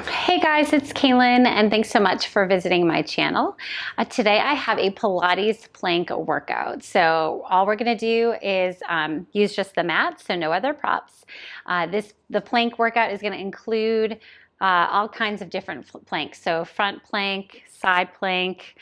Hey guys, it's Kaylin and thanks so much for visiting my channel. Today I have a Pilates plank workout. So all we're going to do is use just the mat, so no other props. The plank workout is going to include all kinds of different planks. So front plank, side plank,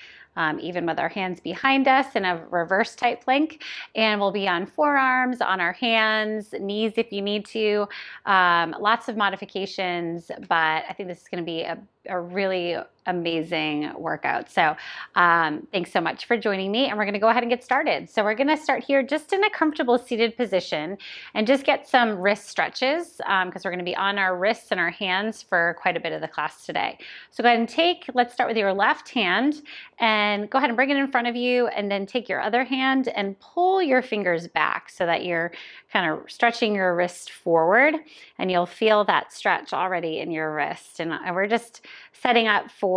even with our hands behind us in a reverse type plank. And we'll be on forearms, on our hands, knees if you need to. Lots of modifications, but I think this is going to be a really amazing workout. So thanks so much for joining me, and we're going to go ahead and get started. So we're going to start here just in a comfortable seated position and just get some wrist stretches because we're going to be on our wrists and our hands for quite a bit of the class today. So go ahead and let's start with your left hand and go ahead and bring it in front of you, and then take your other hand and pull your fingers back so that you're kind of stretching your wrist forward, and you'll feel that stretch already in your wrist. And we're just setting up for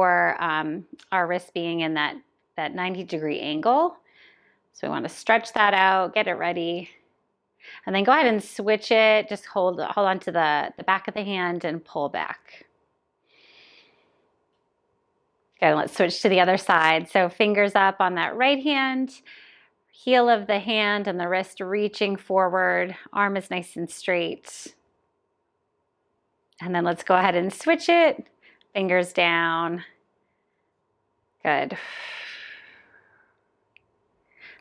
our wrist being in that 90-degree angle. So we want to stretch that out, get it ready, and then go ahead and switch it. Just hold on to the back of the hand and pull back. Okay, let's switch to the other side. So fingers up on that right hand, heel of the hand and the wrist reaching forward, arm is nice and straight. And then let's go ahead and switch it. Fingers down. Good.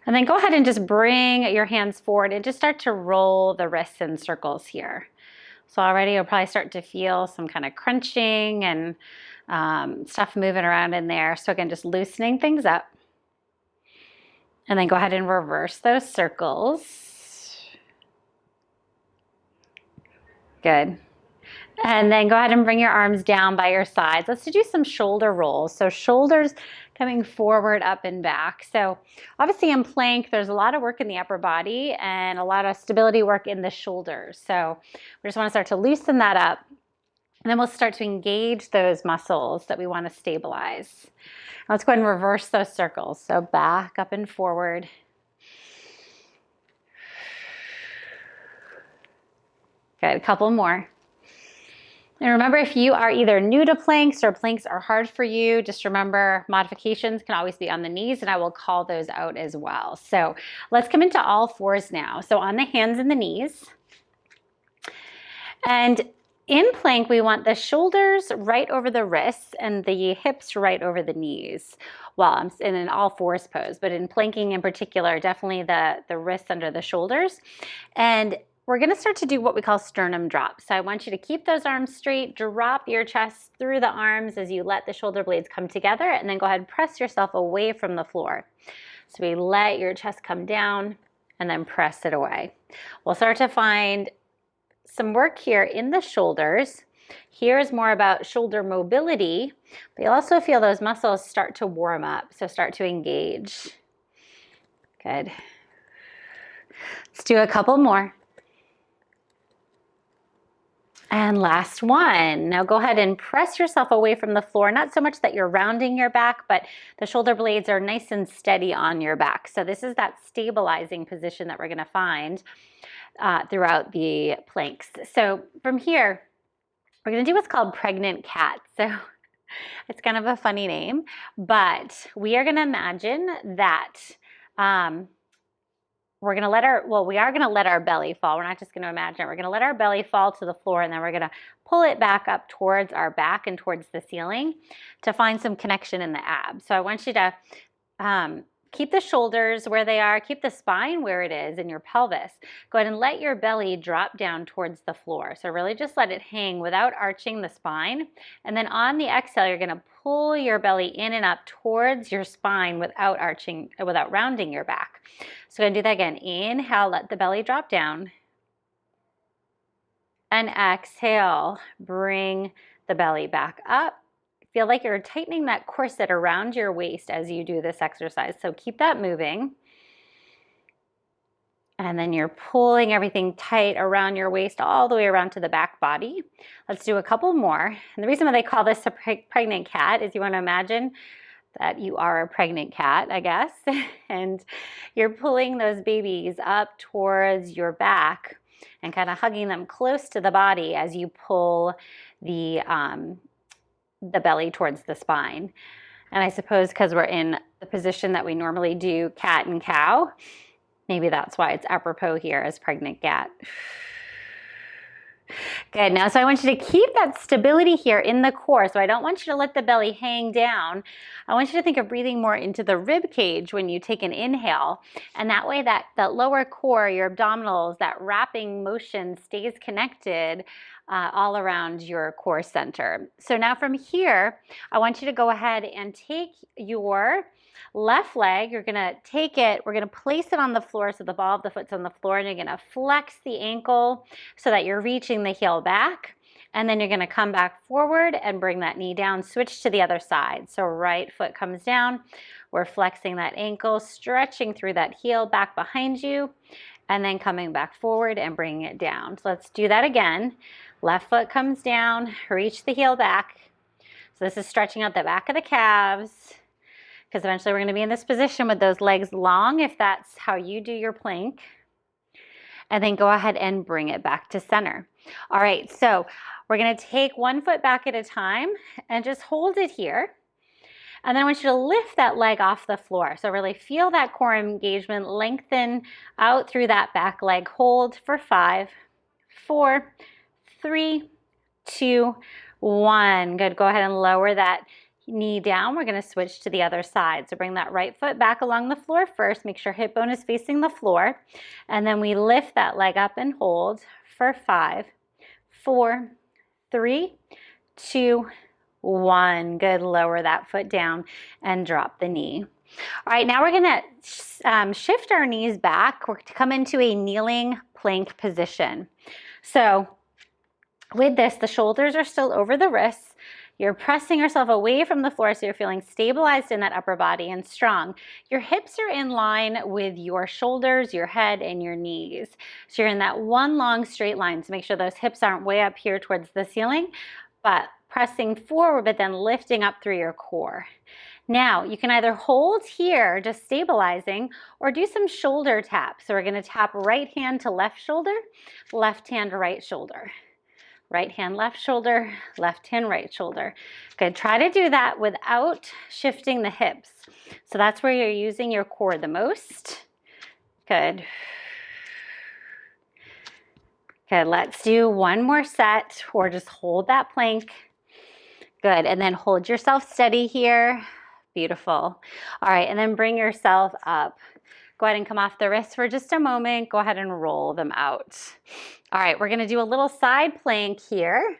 And then go ahead and just bring your hands forward and just start to roll the wrists in circles here. So already you'll probably start to feel some kind of crunching and stuff moving around in there. So again, just loosening things up. And then go ahead and reverse those circles. Good. And then go ahead and bring your arms down by your sides. Let's do some shoulder rolls. So shoulders coming forward, up and back. So obviously in plank, there's a lot of work in the upper body and a lot of stability work in the shoulders. So we just want to start to loosen that up. And then we'll start to engage those muscles that we want to stabilize. Let's go ahead and reverse those circles. So back, up, and forward. Good, a couple more. And remember, if you are either new to planks or planks are hard for you, just remember modifications can always be on the knees, and I will call those out as well. So let's come into all fours now. So on the hands and the knees. And in plank, we want the shoulders right over the wrists and the hips right over the knees. Well, I'm in an all fours pose, but in planking in particular, definitely the wrists under the shoulders. And we're going to start to do what we call sternum drop. So I want you to keep those arms straight, drop your chest through the arms as you let the shoulder blades come together, and then go ahead and press yourself away from the floor. So we let your chest come down and then press it away. We'll start to find some work here in the shoulders. Here is more about shoulder mobility, but you'll also feel those muscles start to warm up, so start to engage. Good. Let's do a couple more. And last one. Now go ahead and press yourself away from the floor, not so much that you're rounding your back, but the shoulder blades are nice and steady on your back. So this is that stabilizing position that we're going to find throughout the planks. So from here, we're going to do what's called pregnant cat. So it's kind of a funny name, but we are going to imagine that we are going to let our belly fall. We're not just going to imagine it. We're going to let our belly fall to the floor, and then we're going to pull it back up towards our back and towards the ceiling to find some connection in the abs. So I want you to keep the shoulders where they are, keep the spine where it is in your pelvis. Go ahead and let your belly drop down towards the floor. So really just let it hang without arching the spine. And then on the exhale, you're going to pull your belly in and up towards your spine without rounding your back. So we're going to do that again. Inhale, let the belly drop down. And exhale, bring the belly back up. Feel like you're tightening that corset around your waist as you do this exercise. So keep that moving. And then you're pulling everything tight around your waist all the way around to the back body. Let's do a couple more. And the reason why they call this a pregnant cat is you want to imagine that you are a pregnant cat, I guess, and you're pulling those babies up towards your back and kind of hugging them close to the body as you pull the the belly towards the spine. And I suppose because we're in the position that we normally do cat and cow, maybe that's why it's apropos here as pregnant cat. Good. Now, so I want you to keep that stability here in the core. So I don't want you to let the belly hang down. I want you to think of breathing more into the rib cage when you take an inhale. And that way that lower core, your abdominals, that wrapping motion stays connected all around your core center. So now from here, I want you to go ahead and take your left leg. You're going to take it, we're going to place it on the floor so the ball of the foot's on the floor, and you're going to flex the ankle so that you're reaching the heel back. And then you're going to come back forward and bring that knee down, switch to the other side. So right foot comes down, we're flexing that ankle, stretching through that heel back behind you, and then coming back forward and bringing it down. So let's do that again. Left foot comes down, reach the heel back. So this is stretching out the back of the calves, because eventually we're going to be in this position with those legs long if that's how you do your plank. And then go ahead and bring it back to center. All right, so we're going to take one foot back at a time and just hold it here. And then I want you to lift that leg off the floor. So really feel that core engagement, lengthen out through that back leg. Hold for 5, 4, 3, 2, 1. Good. Go ahead and lower that knee down. We're going to switch to the other side. So bring that right foot back along the floor first. Make sure hip bone is facing the floor. And then we lift that leg up and hold for 5, 4, 3, 2, 1. Good. Lower that foot down and drop the knee. All right, now we're going to shift our knees back. We're to come into a kneeling plank position. So with this, the shoulders are still over the wrists. You're pressing yourself away from the floor so you're feeling stabilized in that upper body and strong. Your hips are in line with your shoulders, your head, and your knees. So you're in that one long straight line. So make sure those hips aren't way up here towards the ceiling, but pressing forward, but then lifting up through your core. Now, you can either hold here, just stabilizing, or do some shoulder taps. So we're going to tap right hand to left shoulder, left hand to right shoulder. Right hand, left shoulder, left hand, right shoulder. Good. Try to do that without shifting the hips. So that's where you're using your core the most. Good. Good. Let's do one more set, or just hold that plank. Good. And then hold yourself steady here. Beautiful. All right. And then bring yourself up. Go ahead and come off the wrists for just a moment. Go ahead and roll them out. All right, we're gonna do a little side plank here,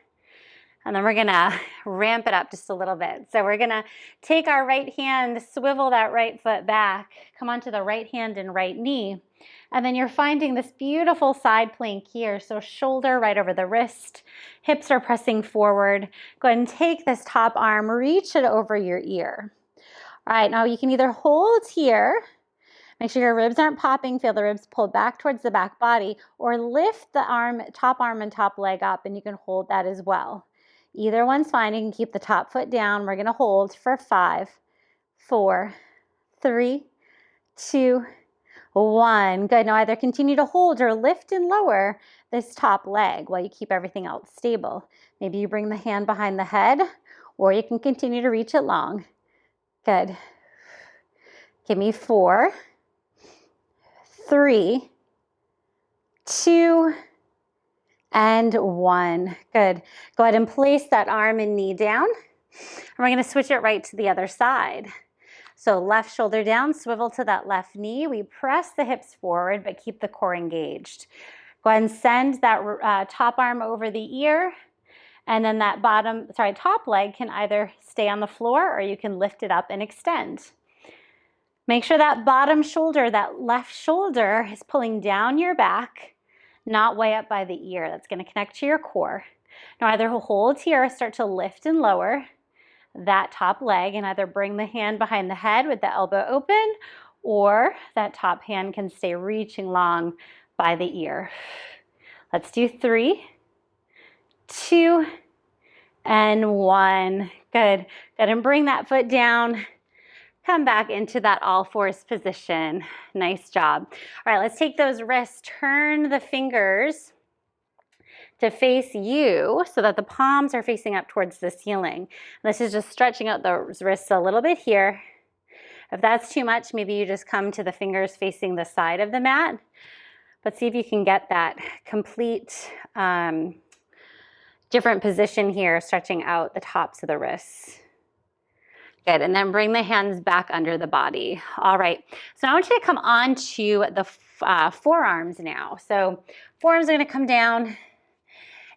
and then we're gonna ramp it up just a little bit. So we're gonna take our right hand, swivel that right foot back, come onto the right hand and right knee, and then you're finding this beautiful side plank here. So shoulder right over the wrist, hips are pressing forward. Go ahead and take this top arm, reach it over your ear. All right, now you can either hold here, make sure your ribs aren't popping, feel the ribs pulled back towards the back body, or lift the arm and top leg up, and you can hold that as well. Either one's fine. You can keep the top foot down. We're going to hold for 5, 4, 3, 2, 1. Good. Now either continue to hold or lift and lower this top leg while you keep everything else stable. Maybe you bring the hand behind the head, or you can continue to reach it long. Good. Give me 4, 3, 2, and 1. Good. Go ahead and place that arm and knee down. And we're going to switch it right to the other side. So left shoulder down, swivel to that left knee. We press the hips forward, but keep the core engaged. Go ahead and send that top arm over the ear. And then that top leg can either stay on the floor, or you can lift it up and extend. Make sure that bottom shoulder, that left shoulder, is pulling down your back, not way up by the ear. That's going to connect to your core. Now either hold here or start to lift and lower that top leg, and either bring the hand behind the head with the elbow open, or that top hand can stay reaching long by the ear. Let's do 3, 2, and 1. Good. Good. And bring that foot down. Come back into that all fours position. Nice job. All right, let's take those wrists, turn the fingers to face you so that the palms are facing up towards the ceiling. And this is just stretching out those wrists a little bit here. If that's too much, maybe you just come to the fingers facing the side of the mat. But see if you can get that complete different position here, stretching out the tops of the wrists. Good, and then bring the hands back under the body. All right, so now I want you to come on to the forearms now. So forearms are gonna come down,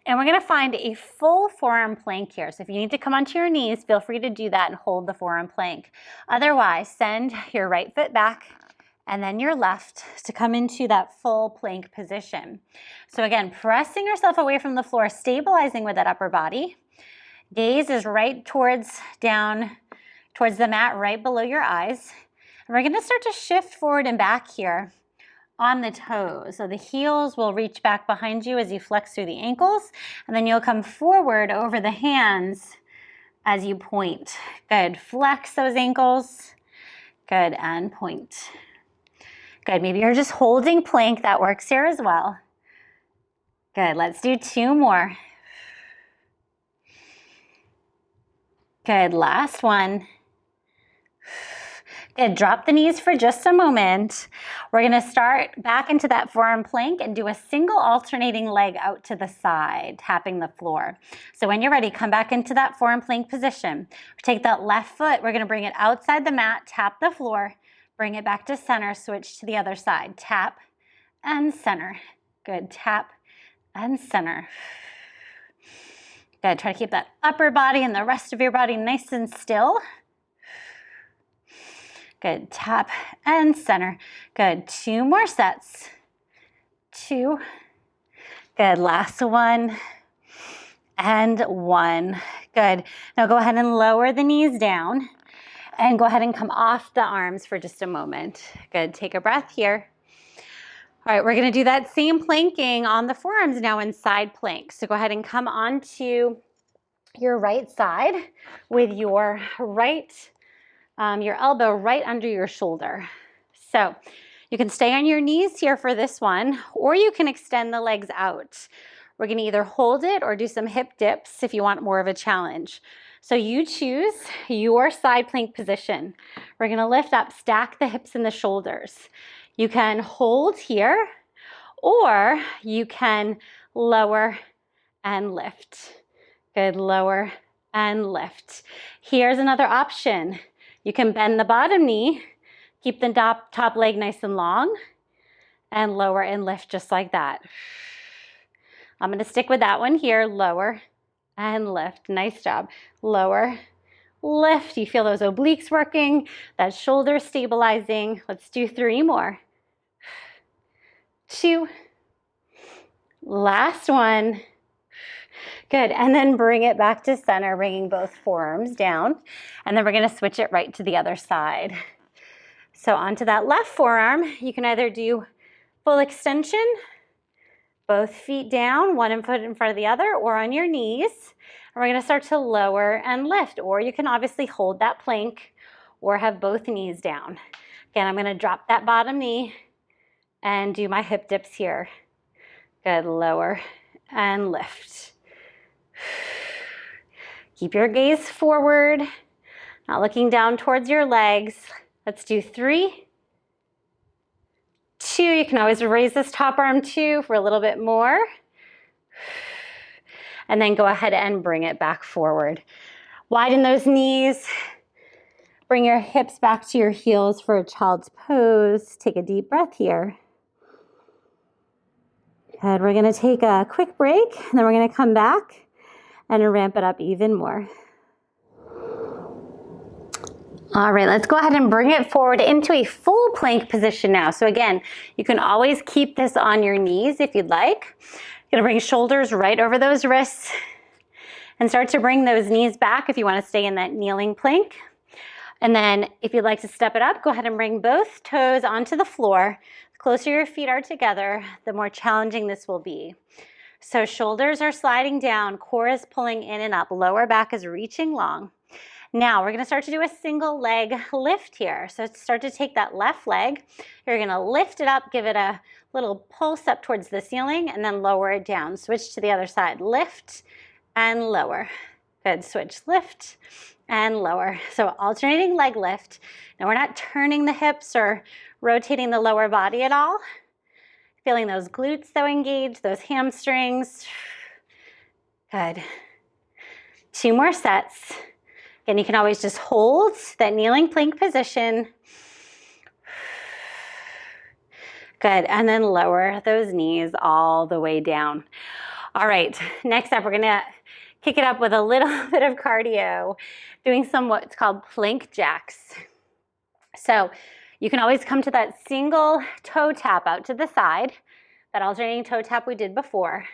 and we're gonna find a full forearm plank here. So if you need to come onto your knees, feel free to do that and hold the forearm plank. Otherwise, send your right foot back and then your left to come into that full plank position. So again, pressing yourself away from the floor, stabilizing with that upper body. Gaze is right towards the mat, right below your eyes. And we're gonna start to shift forward and back here on the toes. So the heels will reach back behind you as you flex through the ankles, and then you'll come forward over the hands as you point. Good, flex those ankles. Good, and point. Good, maybe you're just holding plank, that works here as well. Good, let's do 2 more. Good, last one. Good, drop the knees for just a moment. We're gonna start back into that forearm plank and do a single alternating leg out to the side, tapping the floor. So when you're ready, come back into that forearm plank position. Take that left foot, we're gonna bring it outside the mat, tap the floor, bring it back to center, switch to the other side. Tap and center. Good, tap and center. Good, try to keep that upper body and the rest of your body nice and still. Good, tap and center. Good, 2 more sets. 2. Good, last one. And 1. Good. Now go ahead and lower the knees down and go ahead and come off the arms for just a moment. Good, take a breath here. All right, we're gonna do that same planking on the forearms now in side plank. So go ahead and come onto your right side with your your elbow right under your shoulder. So you can stay on your knees here for this one, or you can extend the legs out. We're gonna either hold it or do some hip dips if you want more of a challenge. So you choose your side plank position. We're gonna lift up, stack the hips and the shoulders. You can hold here, or you can lower and lift. Good, lower and lift. Here's another option. You can bend the bottom knee, keep the top leg nice and long, and lower and lift just like that. I'm gonna stick with that one here, lower and lift. Nice job. Lower, lift. You feel those obliques working, that shoulder stabilizing. Let's do 3 more. 2. Last one. Good, and then bring it back to center, bringing both forearms down, and then we're gonna switch it right to the other side. So onto that left forearm, you can either do full extension, both feet down, one foot in front of the other, or on your knees. And we're gonna start to lower and lift, or you can obviously hold that plank or have both knees down. Again, I'm gonna drop that bottom knee and do my hip dips here. Good, lower and lift. Keep your gaze forward, not looking down towards your legs. Let's do 3, 2. You can always raise this top arm too for a little bit more. And then go ahead and bring it back forward. Widen those knees. Bring your hips back to your heels for a child's pose. Take a deep breath here. Good, we're gonna take a quick break, and then we're gonna come back and ramp it up even more. All right, let's go ahead and bring it forward into a full plank position now. So again, you can always keep this on your knees if you'd like. You're gonna bring shoulders right over those wrists and start to bring those knees back if you wanna stay in that kneeling plank. And then if you'd like to step it up, go ahead and bring both toes onto the floor. The closer your feet are together, the more challenging this will be. So shoulders are sliding down, core is pulling in and up, lower back is reaching long. Now we're gonna start to do a single leg lift here. So start to take that left leg. You're gonna lift it up, give it a little pulse up towards the ceiling, and then lower it down. Switch to the other side. Lift and lower. Good, switch, lift and lower. So alternating leg lift. Now we're not turning the hips or rotating the lower body at all. Feeling those glutes though engaged, those hamstrings. Good. 2 more sets. Again, you can always just hold that kneeling plank position. Good, and then lower those knees all the way down. All right, next up, we're gonna kick it up with a little bit of cardio, doing some what's called plank jacks. So you can always come to that single toe tap out to the side, that alternating toe tap we did before.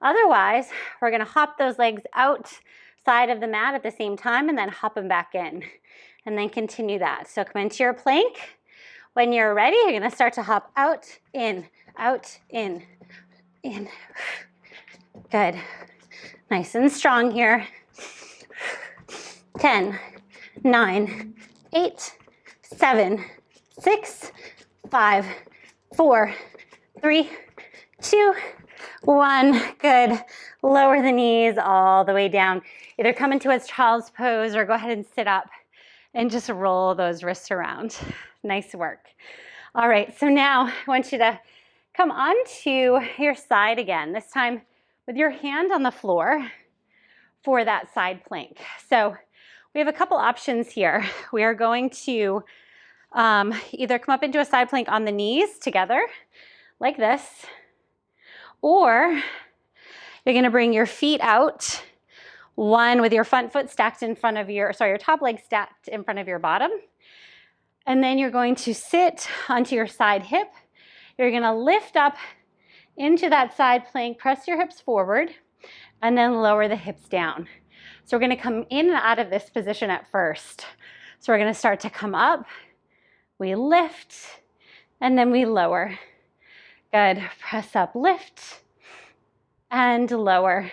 Otherwise, we're gonna hop those legs outside of the mat at the same time and then hop them back in, and then continue that. So come into your plank. When you're ready, you're gonna start to hop out, in, in. Good. Nice and strong here. 10, 9, 8, 7, 6, 5, 4, 3, 2, 1. Good. Lower the knees all the way down. Either come into a child's pose or go ahead and sit up and just roll those wrists around. Nice work. All right, so now I want you to come onto your side again, this time with your hand on the floor for that side plank. So we have a couple options here. We are going to either come up into a side plank on the knees together, like this, or you're gonna bring your feet out, one with your front foot stacked in front of your top leg stacked in front of your bottom. And then you're going to sit onto your side hip. You're gonna lift up into that side plank, press your hips forward, and then lower the hips down. So we're gonna come in and out of this position at first. So we're gonna start to come up, we lift, and then we lower. Good, press up, lift, and lower.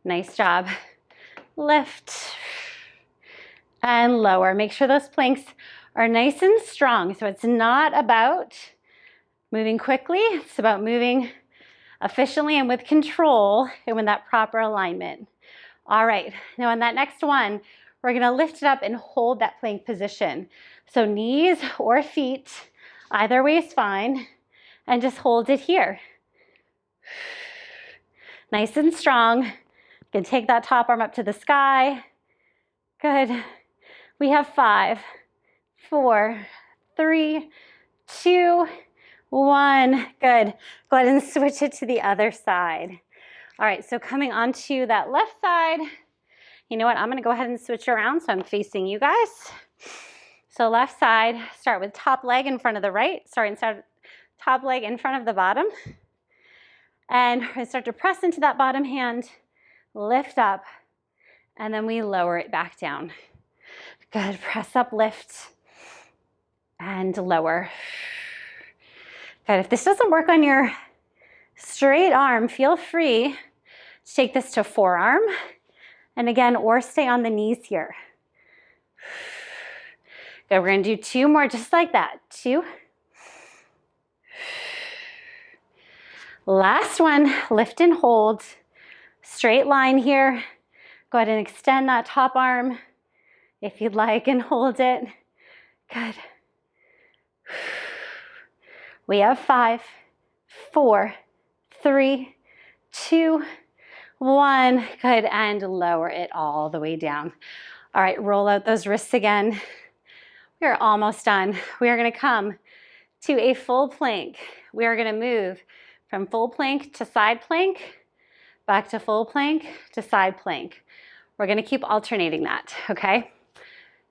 Nice job. Lift, and lower. Make sure those planks are nice and strong. So it's not about moving quickly, it's about moving efficiently and with control and with that proper alignment. All right, now on that next one, we're gonna lift it up and hold that plank position. So knees or feet, either way is fine, and just hold it here. Nice and strong. You can take that top arm up to the sky. Good. We have 5, 4, 3, 2, 1. Good. Go ahead and switch it to the other side. All right, so coming onto that left side, you know what? I'm gonna go ahead and switch around so I'm facing you guys. So left side, start with top leg in front of the right. Top leg in front of the bottom. And we're gonna start to press into that bottom hand, lift up, and then we lower it back down. Good, press up, lift, and lower. Good, if this doesn't work on your straight arm, feel free to take this to forearm, and again, or stay on the knees here. Good, we're gonna do 2 more just like that. 2. Last one, lift and hold. Straight line here. Go ahead and extend that top arm if you'd like and hold it. Good. We have 5, 4, 3, 2, 1. Good, and lower it all the way down. All right, roll out those wrists again. We are almost done. We are gonna come to a full plank. We are gonna move from full plank to side plank, back to full plank to side plank. We're gonna keep alternating that, okay?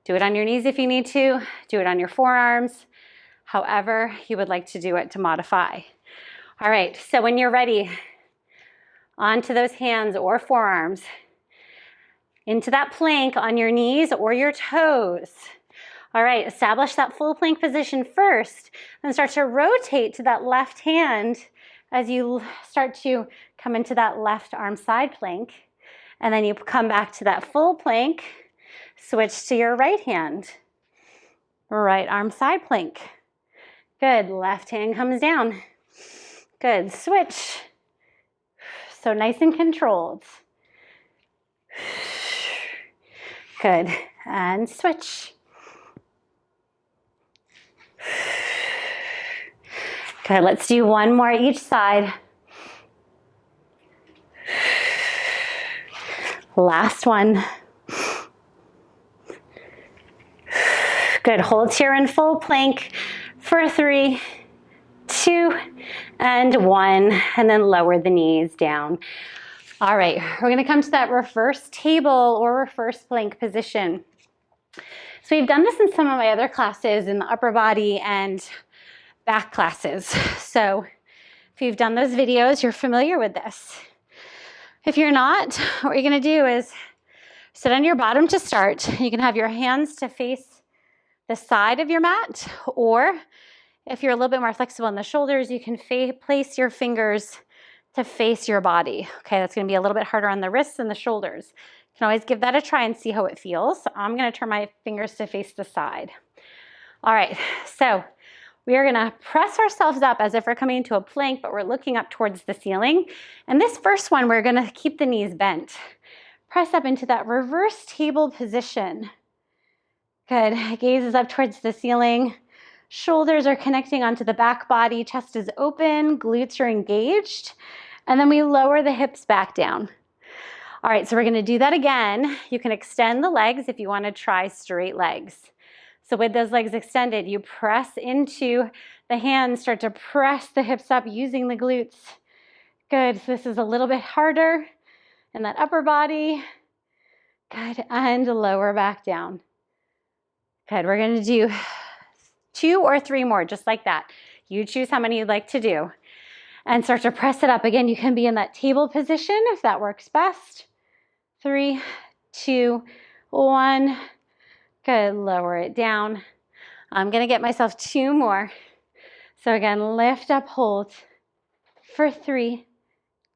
Do it on your knees if you need to, do it on your forearms, however you would like to do it to modify. All right, so when you're ready, onto those hands or forearms, into that plank on your knees or your toes. All right, establish that full plank position first, then start to rotate to that left hand as you start to come into that left arm side plank. And then you come back to that full plank, Switch to your right hand. Right arm side plank. Good. Left hand comes down. Good. Switch. So nice and controlled. Good. And switch. Good. Let's do one more each side. Last one. Good. Hold here in full plank for 3, 2, and 1. And then lower the knees down. All right. We're going to come to that reverse table or reverse plank position. So we've done this in some of my other classes in the upper body and back classes. So if you've done those videos, you're familiar with this. If you're not, what you're going to do is sit on your bottom to start. You can have your hands to face the side of your mat, or if you're a little bit more flexible in the shoulders, you can place your fingers to face your body. Okay, that's going to be a little bit harder on the wrists and the shoulders. You can always give that a try and see how it feels. I'm going to turn my fingers to face the side. All right, so we are going to press ourselves up as if we're coming into a plank, but we're looking up towards the ceiling. And this first one, we're going to keep the knees bent. Press up into that reverse table position. Good. Gaze is up towards the ceiling. Shoulders are connecting onto the back body. Chest is open. Glutes are engaged. And then we lower the hips back down. All right, so we're going to do that again. You can extend the legs if you want to try straight legs. So with those legs extended, you press into the hands, start to press the hips up using the glutes. Good. So this is a little bit harder in that upper body. Good. And lower back down. Good. We're going to do 2 or 3 more, just like that. You choose how many you'd like to do. And start to press it up. Again, you can be in that table position if that works best. 3, 2, 1. Good. Lower it down. I'm going to get myself 2 more. So again, lift up, hold for 3,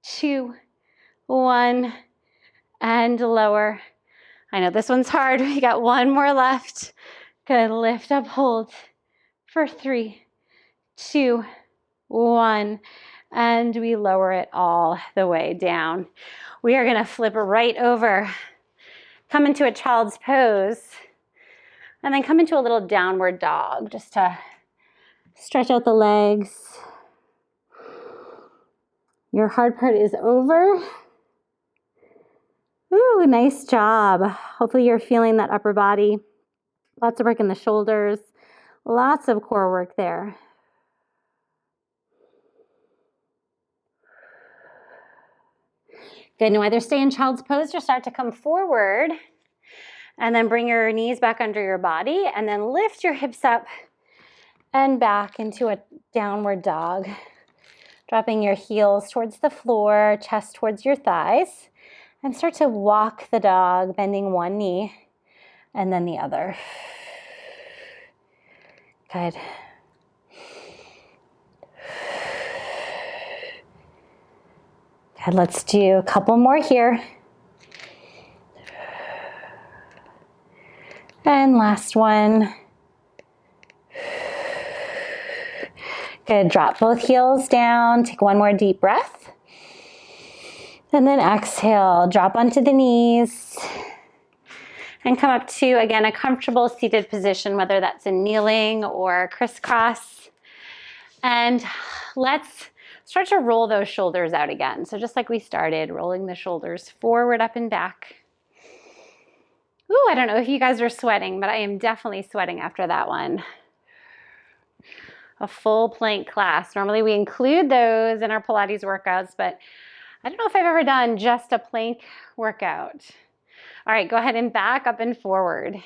2, 1, and lower. I know this one's hard. We got 1 more left. Good. Lift up, hold for 3, 2, 1, and we lower it all the way down. We are going to flip right over, come into a child's pose, and then come into a little downward dog just to stretch out the legs. Your hard part is over. Ooh, nice job. Hopefully you're feeling that upper body. Lots of work in the shoulders. Lots of core work there. Good. Now either stay in child's pose or start to come forward. And then bring your knees back under your body. And then lift your hips up and back into a downward dog. Dropping your heels towards the floor, chest towards your thighs. And start to walk the dog, bending one knee and then the other. Good. Good. Let's do a couple more here. And last one. Good. Drop both heels down. Take one more deep breath. And then exhale. Drop onto the knees. And come up to, again, a comfortable seated position, whether that's in kneeling or crisscross. And let's start to roll those shoulders out again. So just like we started, rolling the shoulders forward, up, and back. Ooh, I don't know if you guys are sweating, but I am definitely sweating after that one. A full plank class. Normally we include those in our Pilates workouts, but I don't know if I've ever done just a plank workout. All right, go ahead and back up and forward.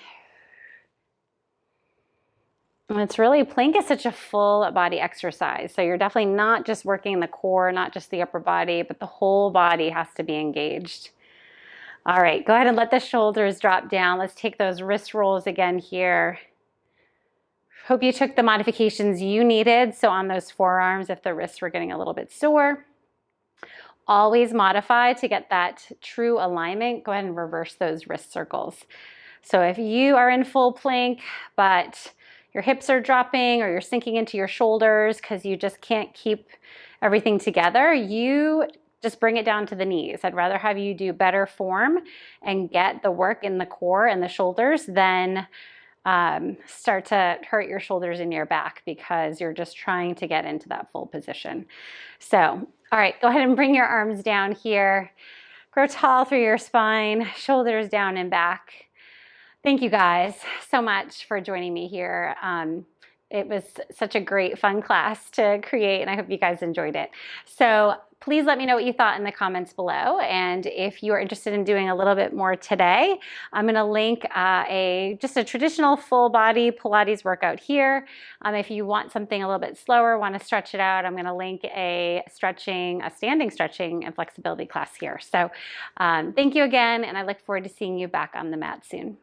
And it's really, plank is such a full body exercise. So you're definitely not just working the core, not just the upper body, but the whole body has to be engaged. All right, go ahead and let the shoulders drop down. Let's take those wrist rolls again here. Hope you took the modifications you needed. So on those forearms, if the wrists were getting a little bit sore, always modify to get that true alignment. Go ahead and reverse those wrist circles. So if you are in full plank, but your hips are dropping or you're sinking into your shoulders because you just can't keep everything together, you just bring it down to the knees. I'd rather have you do better form and get the work in the core and the shoulders than start to hurt your shoulders and your back because you're just trying to get into that full position. So, all right, go ahead and bring your arms down here. Grow tall through your spine, shoulders down and back. Thank you guys so much for joining me here. It was such a great, fun class to create, and I hope you guys enjoyed it. So please let me know what you thought in the comments below. And if you are interested in doing a little bit more today, I'm going to link just a traditional full body Pilates workout here. If you want something a little bit slower, want to stretch it out, I'm going to link a standing stretching and flexibility class here. So thank you again, and I look forward to seeing you back on the mat soon.